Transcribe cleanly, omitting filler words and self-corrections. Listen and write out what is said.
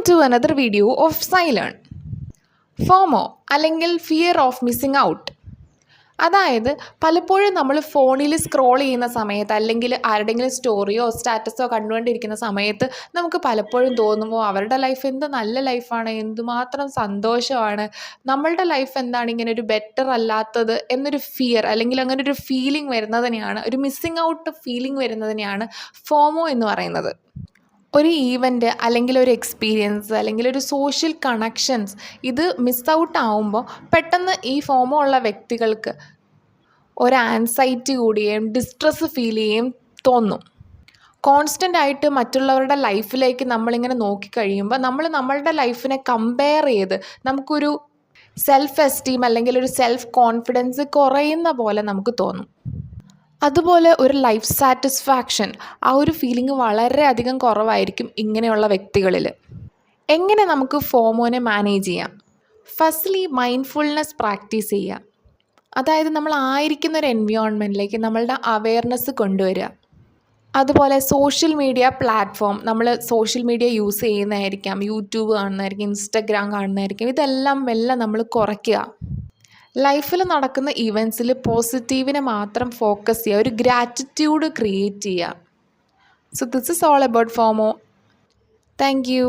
Welcome to another video of Silent. ഫോമോ അല്ലെങ്കിൽ fear of missing out. അതായത് പലപ്പോഴും നമ്മൾ ഫോണിൽ സ്ക്രോൾ ചെയ്യുന്ന സമയത്ത് അല്ലെങ്കിൽ ആരുടെയെങ്കിലും സ്റ്റോറിയോ സ്റ്റാറ്റസോ കണ്ടുകൊണ്ടിരിക്കുന്ന സമയത്ത് നമുക്ക് പലപ്പോഴും തോന്നുമ്പോൾ അവരുടെ ലൈഫ് എന്ത് നല്ല ലൈഫാണ്, എന്തുമാത്രം സന്തോഷമാണ്, നമ്മളുടെ ലൈഫ് എന്താണ് ഇങ്ങനെ ഒരു ബെറ്റർ അല്ലാത്തത് എന്നൊരു ഫിയർ അല്ലെങ്കിൽ അങ്ങനെ ഒരു ഫീലിംഗ് വരുന്നതിനെയാണ്, ഒരു മിസ്സിങ് ഔട്ട് ഫീലിംഗ് വരുന്നതിനെയാണ് ഫോമോ എന്ന് പറയുന്നത്. ഒരു ഈവൻ്റ് അല്ലെങ്കിൽ ഒരു എക്സ്പീരിയൻസ് അല്ലെങ്കിൽ ഒരു സോഷ്യൽ കണക്ഷൻസ് ഇത് മിസ് ഔട്ട് ആവുമ്പോൾ പെട്ടെന്ന് ഈ ഫോമോ ഉള്ള വ്യക്തികൾക്ക് ഒരു ആൻസൈറ്റി കൂടുകയും ഡിസ്ട്രെസ് ഫീൽ ചെയ്യുകയും തോന്നും. കോൺസ്റ്റൻ്റ് ആയിട്ട് മറ്റുള്ളവരുടെ ലൈഫിലേക്ക് നമ്മളിങ്ങനെ നോക്കിക്കഴിയുമ്പോൾ നമ്മളുടെ ലൈഫിനെ കമ്പയർ ചെയ്ത് നമുക്കൊരു സെൽഫ് എസ്റ്റീം അല്ലെങ്കിൽ ഒരു സെൽഫ് കോൺഫിഡൻസ് കുറയുന്ന പോലെ നമുക്ക് തോന്നും. അതുപോലെ ഒരു ലൈഫ് സാറ്റിസ്ഫാക്ഷൻ, ആ ഒരു ഫീലിംഗ് വളരെയധികം കുറവായിരിക്കും ഇങ്ങനെയുള്ള വ്യക്തികളിൽ. എങ്ങനെ നമുക്ക് ഫോമോനെ മാനേജ് ചെയ്യാം? ഫസ്റ്റ്ലി മൈൻഡ്ഫുൾനെസ് പ്രാക്ടീസ് ചെയ്യുക. അതായത് നമ്മൾ ആയിരിക്കുന്ന ഒരു എൻവയോൺമെൻറ്റിലേക്ക് നമ്മളുടെ അവെയർനെസ് കൊണ്ടുവരിക. അതുപോലെ സോഷ്യൽ മീഡിയ പ്ലാറ്റ്ഫോം, നമ്മൾ സോഷ്യൽ മീഡിയ യൂസ് ചെയ്യുന്നതായിരിക്കാം, യൂട്യൂബ് കാണുന്നതായിരിക്കും, ഇൻസ്റ്റഗ്രാം കാണുന്നതായിരിക്കും, ഇതെല്ലാം മെല്ലെ നമ്മൾ കുറയ്ക്കുക. ലൈഫിൽ നടക്കുന്ന ഇവൻറ്റ്സിൽ പോസിറ്റീവിനെ മാത്രം ഫോക്കസ് ചെയ്യുക, ഒരു ഗ്രാറ്റിറ്റ്യൂഡ് ക്രിയേറ്റ് ചെയ്യുക. So this is all about FOMO. Thank U.